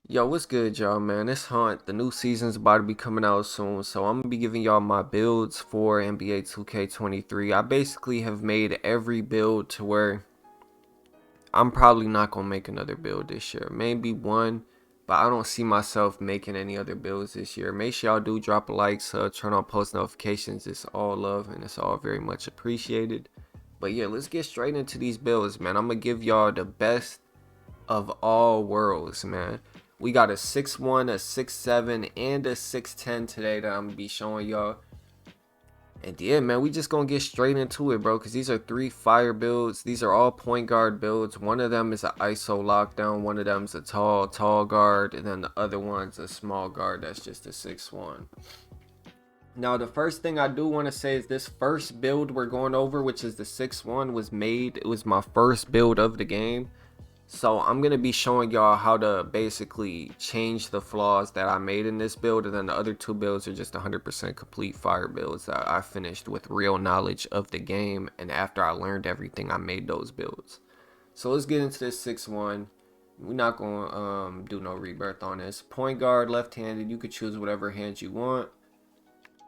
Yo, what's good, y'all, man? It's Hunt. The new season's about to be coming out soon, so I'm gonna be giving y'all my builds for NBA 2K23. I basically have made every build to where I'm probably not gonna make another build this year. Maybe one, but I don't see myself making any other builds this year. Make sure y'all do drop a like, turn on post notifications. It's all love and it's all very much appreciated. But yeah, let's get straight into these builds, man. I'm gonna give y'all the best of all worlds, man. We got a 6'1", a 6'7", and a 6'10" today that I'm gonna be showing y'all. And yeah, man, we just gonna get straight into it, bro, because these are three fire builds. These are all point guard builds. One of them is an ISO lockdown. One of them is a tall guard. And then the other one's a small guard that's just a 6'1". Now, the first thing I do want to say is this first build we're going over, which is the 6'1", was made. It was my first build of the game. So I'm going to be showing y'all how to basically change the flaws that I made in this build. And then the other two builds are just 100% complete fire builds that I finished with real knowledge of the game. And after I learned everything, I made those builds. So let's get into this 6'1". We're not going to do no rebirth on this. Point guard, left-handed. You could choose whatever hand you want.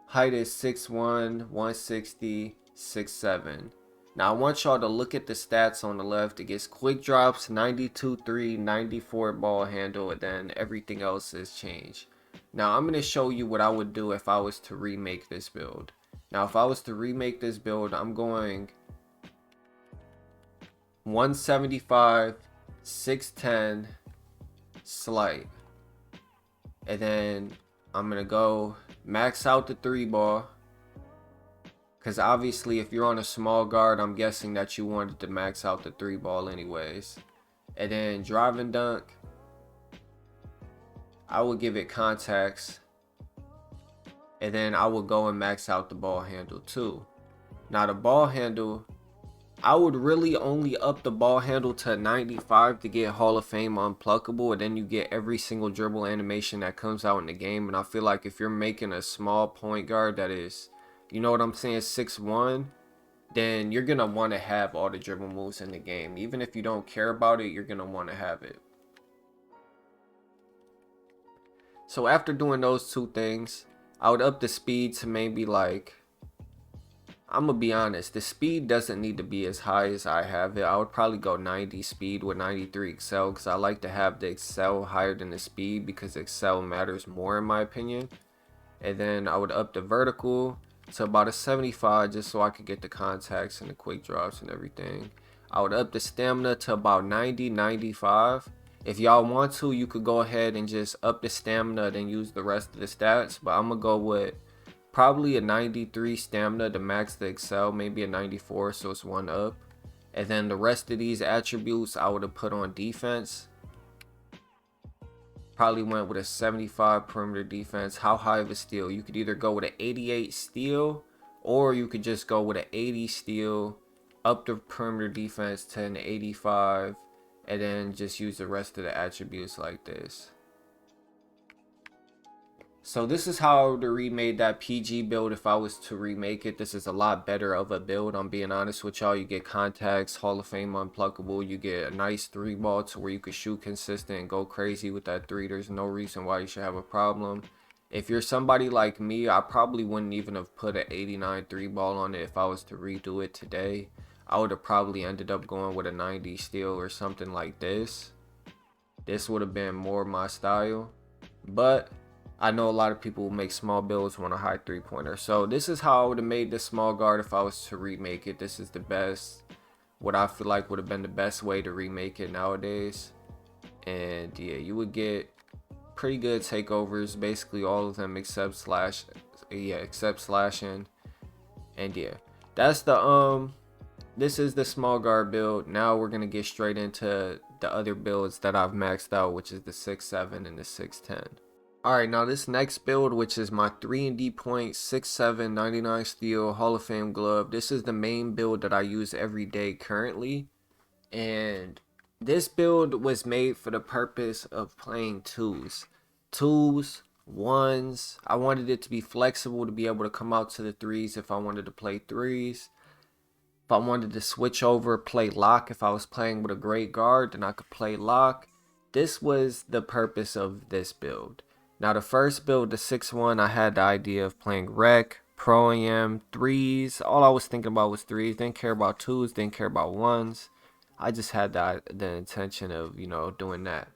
Height is 6'1", 160, 6'7". Now I want y'all to look at the stats on the left. It gets quick drops, 92 3, 94 ball handle, and then everything else is changed. Now I'm going to show you what I would do if I was to remake this build. Now if I was to remake this build, I'm going 175, 6'10", slight. And then I'm going to go max out the 3-ball. Because obviously if you're on a small guard, I'm guessing that you wanted to max out the 3-ball anyways. And then drive and dunk, I would give it contacts. And then I would go and max out the ball handle too. Now the ball handle, I would really only up the ball handle to 95 to get Hall of Fame unpluckable. And then you get every single dribble animation that comes out in the game. And I feel like if you're making a small point guard that is, you know what I'm saying, 6'1", then you're going to want to have all the dribble moves in the game. Even if you don't care about it, you're going to want to have it. So after doing those two things, I would up the speed to maybe like, I'm going to be honest, the speed doesn't need to be as high as I have it. I would probably go 90 speed with 93 excel because I like to have the excel higher than the speed because excel matters more in my opinion. And then I would up the vertical to about a 75 just so I could get the contacts and the quick drops and everything. I would up the stamina to about 90, 95. If y'all want to, you could go ahead and just up the stamina then use the rest of the stats. But I'm going to go with probably a 93 stamina to max the excel, maybe a 94 so it's one up. And then the rest of these attributes I would have put on defense. Probably went with a 75 perimeter defense. How high of a steal? You could either go with an 88 steal or you could just go with an 80 steal, up the perimeter defense to an 85, and then just use the rest of the attributes like this. So this is how I would have remade that PG build if I was to remake it. This is a lot better of a build, I'm being honest with y'all. You get contacts, Hall of Fame unpluckable. You get a nice 3-ball to where you can shoot consistent and go crazy with that 3. There's no reason why you should have a problem. If you're somebody like me, I probably wouldn't even have put an 89 3-ball on it if I was to redo it today. I would have probably ended up going with a 90 steal or something like this. This would have been more my style. But I know a lot of people who make small builds want a high 3-pointer. So this is how I would have made this small guard if I was to remake it. This is the best, what I feel like would have been the best way to remake it nowadays. And yeah, you would get pretty good takeovers, basically all of them except slashing. And yeah, that's the this is the small guard build. Now we're gonna get straight into the other builds that I've maxed out, which is the 6'7" and the 6'10". Alright, now this next build, which is my 3-and-D point, 6'7", 99 steel, Hall of Fame glove. This is the main build that I use every day currently. And this build was made for the purpose of playing twos. Twos, ones. I wanted it to be flexible to be able to come out to the threes if I wanted to play threes. If I wanted to switch over, play lock. If I was playing with a great guard, then I could play lock. this was the purpose of this build. Now the first build, the 6-1, I had the idea of playing rec, pro am, threes. All I was thinking about was threes. Didn't care about twos, didn't care about ones. I just had the intention of, doing that.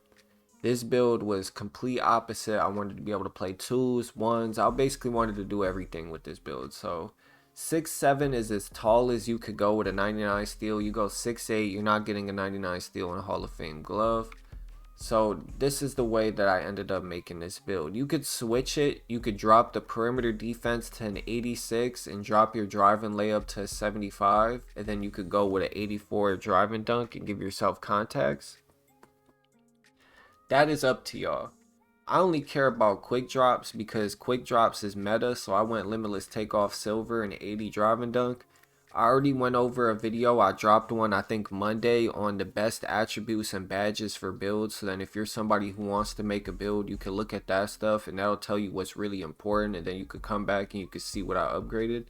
This build was complete opposite. I wanted to be able to play twos, ones. I basically wanted to do everything with this build. So 6'7" is as tall as you could go with a 99 steal. You go 6'8", you're not getting a 99 steal in a Hall of Fame glove. So this is the way that I ended up making this build. You could switch it. You could drop the perimeter defense to an 86 and drop your drive and layup to a 75. And then you could go with an 84 drive and dunk and give yourself contacts. That is up to y'all. I only care about quick drops because quick drops is meta, so I went limitless takeoff silver and 80 drive and dunk. I already went over a video. I dropped one, I think Monday, on the best attributes and badges for builds. So then if you're somebody who wants to make a build, you can look at that stuff and that'll tell you what's really important. And then you could come back and you could see what I upgraded.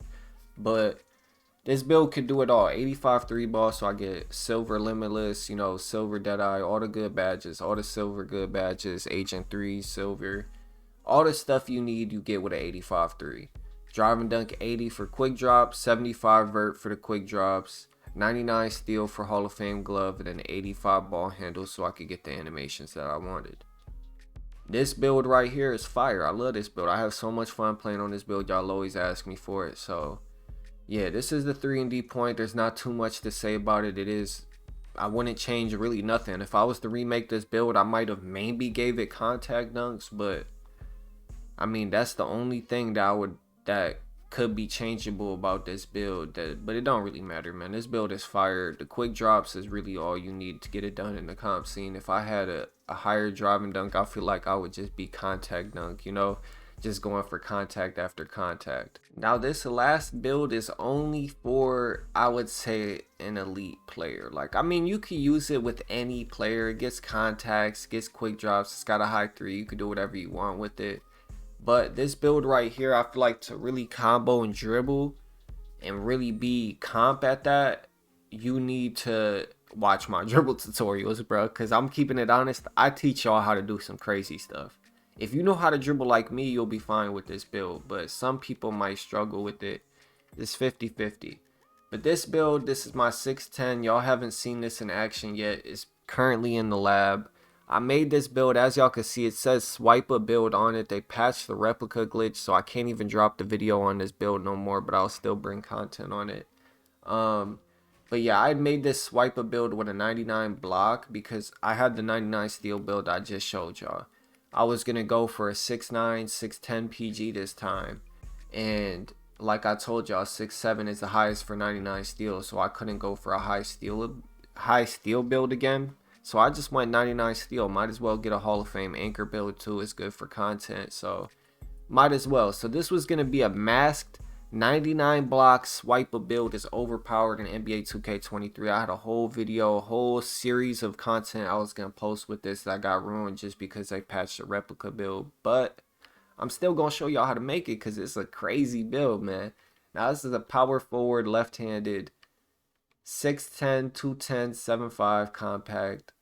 But this build could do it all. 85 3 ball, so I get silver limitless, silver deadeye, all the good badges, all the silver good badges, agent 3, silver. All the stuff you need, you get with an 85 3. Drive and dunk 80 for quick drops, 75 vert for the quick drops, 99 steal for Hall of Fame glove, and an 85 ball handle so I could get the animations that I wanted. This build right here is fire. I love this build. I have so much fun playing on this build. Y'all always ask me for it. So yeah, this is the 3-and-D point. There's not too much to say about it. I wouldn't change really nothing. If I was to remake this build, I might have maybe gave it contact dunks, but I mean, that's the only thing that could be changeable about this build. But it don't really matter, man. This build is fire. The quick drops is really all you need to get it done in the comp scene. If I had a higher drive and dunk, I feel like I would just be contact dunk, just going for contact after contact. Now this last build is only for, I would say, an elite player. Like, I mean, you could use it with any player. It gets contacts, gets quick drops, it's got a high 3. You could do whatever you want with it. But this build right here, I feel like to really combo and dribble and really be comp at that, you need to watch my dribble tutorials, bro. Because I'm keeping it honest, I teach y'all how to do some crazy stuff. If you know how to dribble like me, you'll be fine with this build. But some people might struggle with it. It's 50-50. But this build, this is my 6'10". Y'all haven't seen this in action yet. It's currently in the lab. I made this build, as y'all can see, it says swipe a build on it. They patched the replica glitch, so I can't even drop the video on this build no more, but I'll still bring content on it. But yeah, I made this swipe a build with a 99 block because I had the 99 steel build I just showed y'all. I was going to go for a 6'9", 6'10 PG this time. And like I told y'all, 6'7 is the highest for 99 steel, so I couldn't go for a high steel build again. So I just went 99 steel. Might as well get a Hall of Fame anchor build too. It's good for content, so might as well. So this was going to be a masked 99 block swipe a build. Is overpowered in NBA 2K23. I had a whole video, a whole series of content I was going to post with this that got ruined just because they patched the replica build. But I'm still going to show y'all how to make it because it's a crazy build, man. Now this is a power forward left-handed 6'10", 210, 7'5 compact.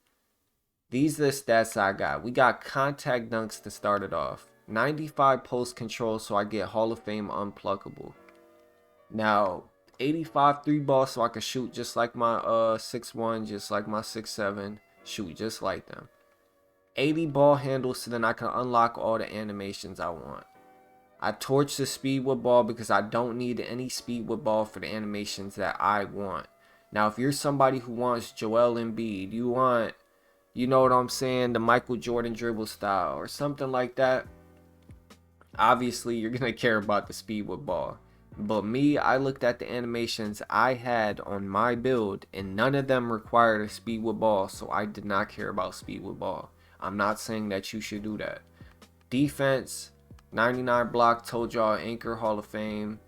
These are the stats I got. We got contact dunks to start it off. 95 post control, so I get Hall of Fame unpluckable. Now 85 3 ball, so I can shoot just like my 6'1", just like my 6'7, shoot just like them. 80 ball handles, so then I can unlock all the animations I want. I torch the speed with ball because I don't need any speed with ball for the animations that I want. Now if you're somebody who wants Joel Embiid, you want, you know what I'm saying, the Michael Jordan dribble style or something like that, obviously you're going to care about the speed with ball. But me, I looked at the animations I had on my build and none of them required a speed with ball, so I did not care about speed with ball. I'm not saying that you should do that. Defense, 99 block, told y'all anchor Hall of Fame.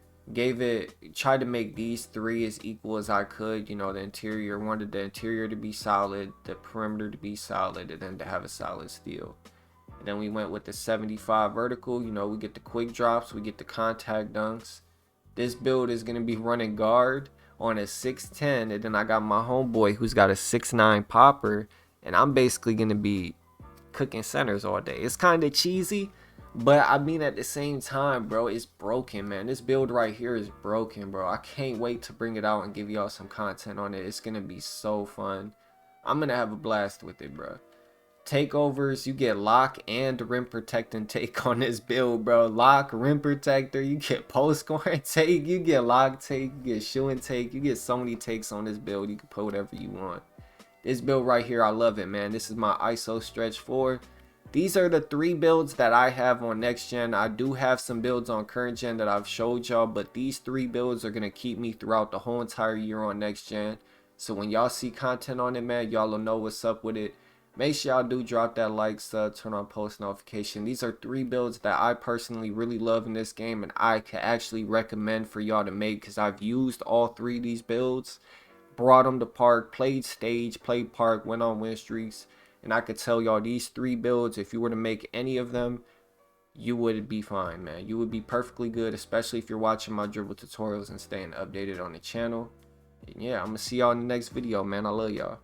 Tried to make these three as equal as I could. You know, the interior, wanted the interior to be solid, the perimeter to be solid, and then to have a solid steal. And then we went with the 75 vertical. You know, we get the quick drops, we get the contact dunks. This build is going to be running guard on a 6'10", and then I got my homeboy who's got a 6'9 popper, and I'm basically going to be cooking centers all day. It's kind of cheesy, but I mean at the same time, bro, it's broken, man. This build right here is broken, bro. I can't wait to bring it out and give y'all some content on it. It's gonna be so fun. I'm gonna have a blast with it, bro. Takeovers, you get lock and rim protecting take on this build, bro. Lock, rim protector, you get post scoring take, you get lock take, you get shoe and take, you get so many takes on this build. You can put whatever you want. This build right here, I love it, man. This is my ISO stretch 4. These are the 3 builds that I have on next gen. I do have some builds on current gen that I've showed y'all, but these 3 builds are gonna keep me throughout the whole entire year on next gen. So when y'all see content on it, man, y'all will know what's up with it. Make sure y'all do drop that like, sub, turn on post notification. These are 3 builds that I personally really love in this game, and I can actually recommend for y'all to make, because I've used all 3 of these builds, brought them to park, played stage, played park, went on win streaks, and I could tell y'all these 3 builds, if you were to make any of them, you would be fine, man. You would be perfectly good, especially if you're watching my dribble tutorials and staying updated on the channel. And yeah, I'm gonna see y'all in the next video, man. I love y'all.